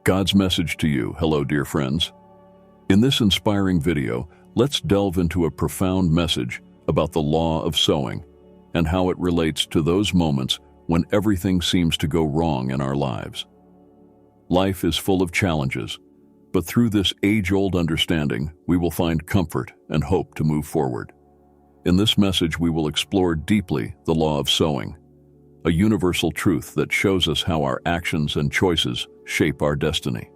God's message to you. Hello, dear friends. In this inspiring video, let's delve into a profound message about the law of sowing and how it relates to those moments when everything seems to go wrong in our lives. Life is full of challenges, but through this age-old understanding, we will find comfort and hope to move forward. In this message, we will explore deeply the law of sowing, a universal truth that shows us how our actions and choices shape our destiny.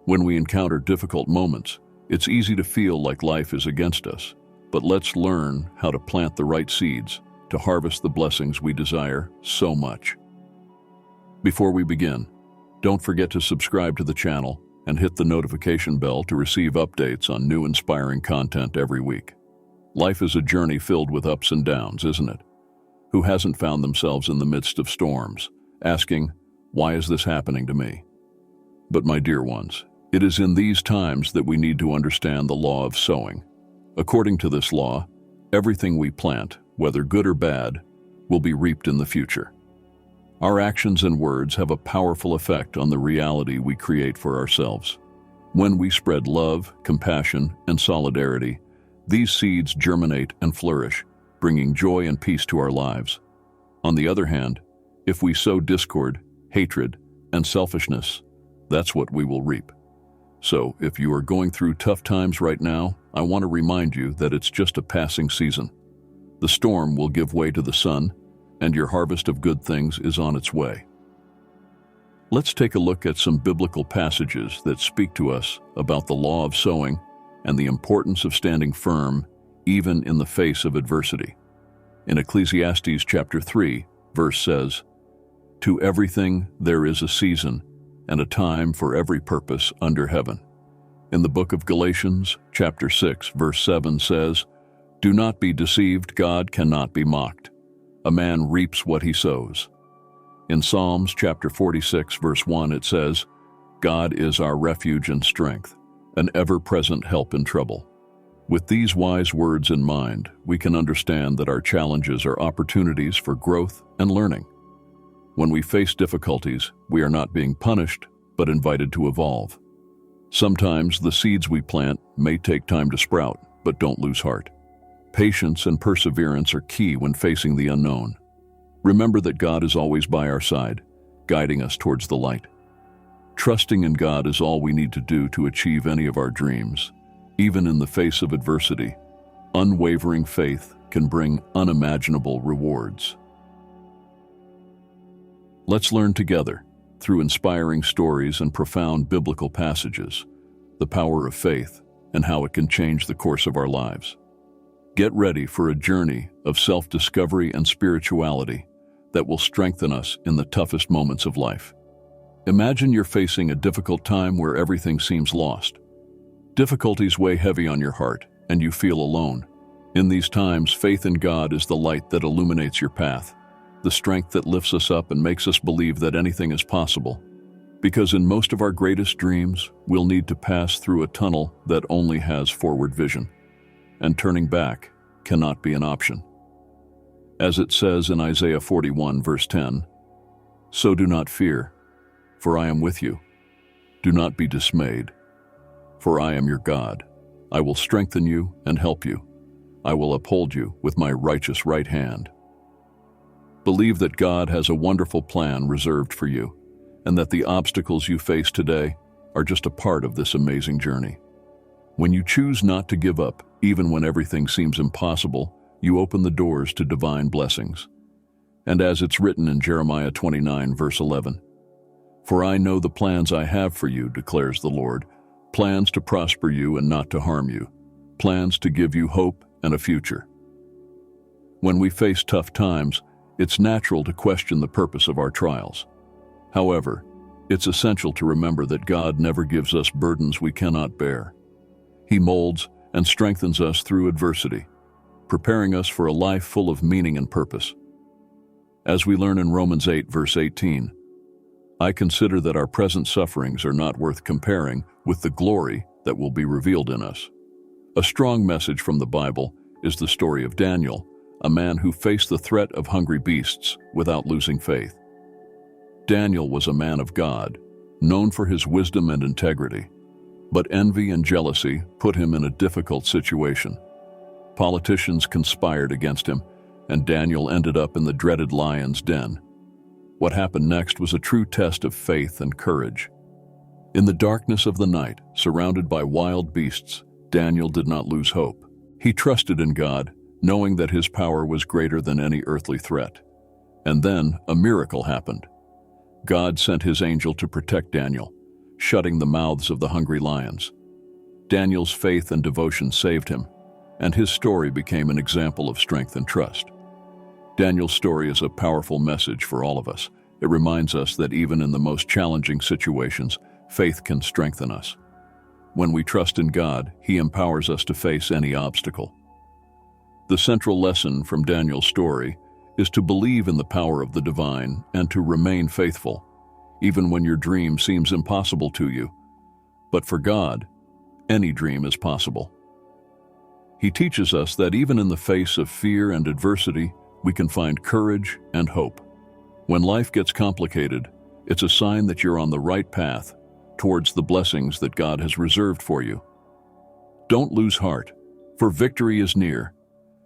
When we encounter difficult moments, it's easy to feel like life is against us, but let's learn how to plant the right seeds to harvest the blessings we desire so much. Before we begin, don't forget to subscribe to the channel and hit the notification bell to receive updates on new inspiring content every week. Life is a journey filled with ups and downs, isn't it? Who hasn't found themselves in the midst of storms, asking, "Why is this happening to me?" But my dear ones, it is in these times that we need to understand the law of sowing. According to this law, everything we plant, whether good or bad, will be reaped in the future. Our actions and words have a powerful effect on the reality we create for ourselves. When we spread love, compassion, and solidarity, these seeds germinate and flourish, bringing joy and peace to our lives. On the other hand, if we sow discord, hatred, and selfishness, that's what we will reap. So, if you are going through tough times right now, I want to remind you that it's just a passing season. The storm will give way to the sun, and your harvest of good things is on its way. Let's take a look at some biblical passages that speak to us about the law of sowing and the importance of standing firm even in the face of adversity. In Ecclesiastes chapter 3, verse says, "To everything there is a season, and a time for every purpose under heaven." In the book of Galatians chapter 6, verse 7 says, "Do not be deceived, God cannot be mocked. A man reaps what he sows." In Psalms chapter 46, verse 1, it says, "God is our refuge and strength, an ever-present help in trouble." With these wise words in mind, we can understand that our challenges are opportunities for growth and learning. When we face difficulties, we are not being punished, but invited to evolve. Sometimes the seeds we plant may take time to sprout, but don't lose heart. Patience and perseverance are key when facing the unknown. Remember that God is always by our side, guiding us towards the light. Trusting in God is all we need to do to achieve any of our dreams. Even in the face of adversity, unwavering faith can bring unimaginable rewards. Let's learn together, through inspiring stories and profound biblical passages, the power of faith and how it can change the course of our lives. Get ready for a journey of self-discovery and spirituality that will strengthen us in the toughest moments of life. Imagine you're facing a difficult time where everything seems lost. Difficulties weigh heavy on your heart, and you feel alone. In these times, faith in God is the light that illuminates your path, the strength that lifts us up and makes us believe that anything is possible. Because in most of our greatest dreams, we'll need to pass through a tunnel that only has forward vision, and turning back cannot be an option. As it says in Isaiah 41, verse 10, "So do not fear, for I am with you. Do not be dismayed, for I am your God. I will strengthen you and help you. I will uphold you with my righteous right hand." Believe that God has a wonderful plan reserved for you, and that the obstacles you face today are just a part of this amazing journey. When you choose not to give up, even when everything seems impossible, you open the doors to divine blessings. And as it's written in Jeremiah 29, verse 11, "For I know the plans I have for you, declares the Lord, plans to prosper you and not to harm you, plans to give you hope and a future." When we face tough times, it's natural to question the purpose of our trials. However, it's essential to remember that God never gives us burdens we cannot bear. He molds and strengthens us through adversity, preparing us for a life full of meaning and purpose. As we learn in Romans 8, verse 18, "I consider that our present sufferings are not worth comparing with the glory that will be revealed in us." A strong message from the Bible is the story of Daniel, a man who faced the threat of hungry beasts without losing faith. Daniel was a man of God, known for his wisdom and integrity. But envy and jealousy put him in a difficult situation. Politicians conspired against him, and Daniel ended up in the dreaded lion's den. What happened next was a true test of faith and courage. In the darkness of the night, surrounded by wild beasts, Daniel did not lose hope. He trusted in God, knowing that his power was greater than any earthly threat. And then a miracle happened. God sent his angel to protect Daniel, shutting the mouths of the hungry lions. Daniel's faith and devotion saved him, and his story became an example of strength and trust. Daniel's story is a powerful message for all of us. It reminds us that even in the most challenging situations, faith can strengthen us. When we trust in God, He empowers us to face any obstacle. The central lesson from Daniel's story is to believe in the power of the divine and to remain faithful, even when your dream seems impossible to you. But for God, any dream is possible. He teaches us that even in the face of fear and adversity, we can find courage and hope. When life gets complicated, it's a sign that you're on the right path towards the blessings that God has reserved for you. Don't lose heart, for victory is near.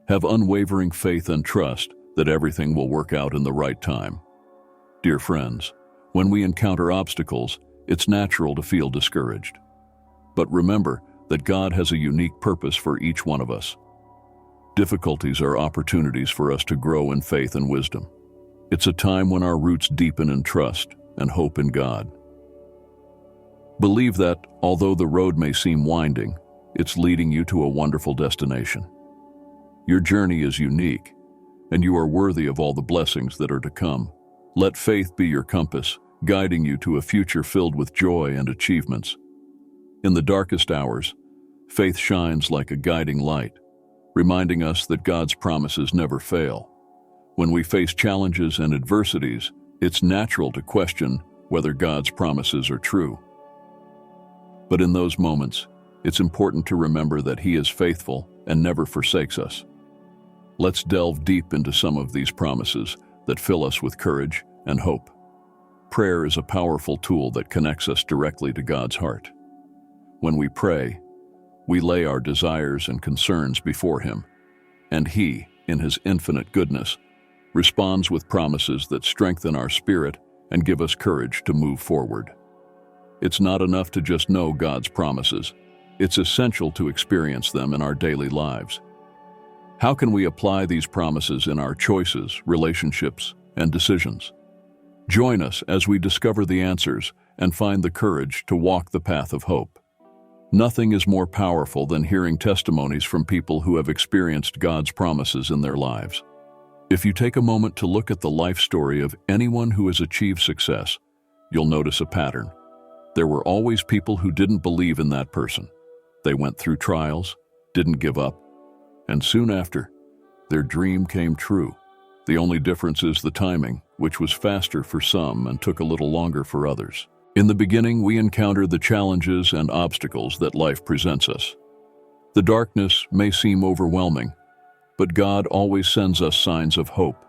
Have unwavering faith and trust that everything will work out in the right time. Dear friends, when we encounter obstacles, it's natural to feel discouraged. But remember that God has a unique purpose for each one of us. Difficulties are opportunities for us to grow in faith and wisdom. It's a time when our roots deepen in trust and hope in God. Believe that, although the road may seem winding, it's leading you to a wonderful destination. Your journey is unique, and you are worthy of all the blessings that are to come. Let faith be your compass, guiding you to a future filled with joy and achievements. In the darkest hours, faith shines like a guiding light, reminding us that God's promises never fail. When we face challenges and adversities, it's natural to question whether God's promises are true. But in those moments, it's important to remember that He is faithful and never forsakes us. Let's delve deep into some of these promises that fill us with courage and hope. Prayer is a powerful tool that connects us directly to God's heart. When we pray, we lay our desires and concerns before Him, and He, in His infinite goodness, responds with promises that strengthen our spirit and give us courage to move forward. It's not enough to just know God's promises. It's essential to experience them in our daily lives. How can we apply these promises in our choices, relationships, and decisions? Join us as we discover the answers and find the courage to walk the path of hope. Nothing is more powerful than hearing testimonies from people who have experienced God's promises in their lives. If you take a moment to look at the life story of anyone who has achieved success, you'll notice a pattern. There were always people who didn't believe in that person. They went through trials, didn't give up, and soon after, their dream came true. The only difference is the timing, which was faster for some and took a little longer for others. In the beginning, we encounter the challenges and obstacles that life presents us. The darkness may seem overwhelming, but God always sends us signs of hope,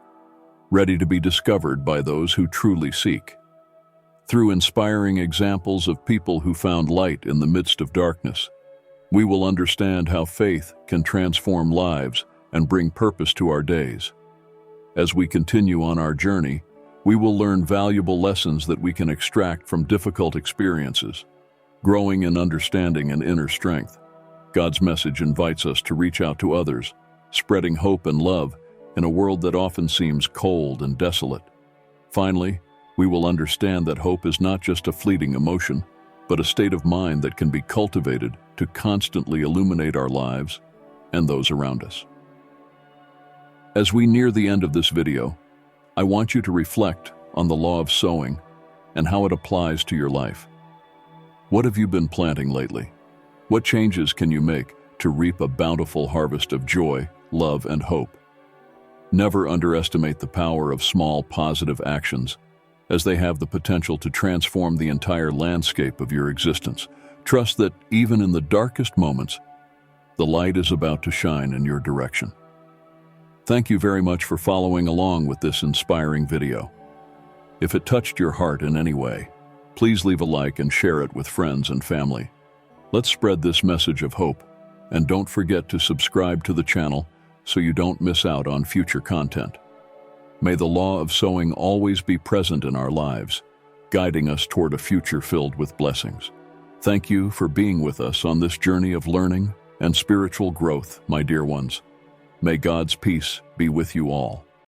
ready to be discovered by those who truly seek. Through inspiring examples of people who found light in the midst of darkness, we will understand how faith can transform lives and bring purpose to our days. As we continue on our journey, we will learn valuable lessons that we can extract from difficult experiences, growing in understanding and inner strength. God's message invites us to reach out to others, spreading hope and love in a world that often seems cold and desolate. Finally, we will understand that hope is not just a fleeting emotion, but a state of mind that can be cultivated to constantly illuminate our lives and those around us. As we near the end of this video, I want you to reflect on the law of sowing and how it applies to your life. What have you been planting lately? What changes can you make to reap a bountiful harvest of joy, love, and hope? Never underestimate the power of small positive actions, as they have the potential to transform the entire landscape of your existence. Trust that even in the darkest moments, the light is about to shine in your direction. Thank you very much for following along with this inspiring video. If it touched your heart in any way, Please leave a like and share it with friends and family. Let's spread this message of hope, and don't forget to subscribe to the channel so you don't miss out on future content. May the law of sowing always be present in our lives, guiding us toward a future filled with blessings. Thank you for being with us on this journey of learning and spiritual growth, my dear ones. May God's peace be with you all.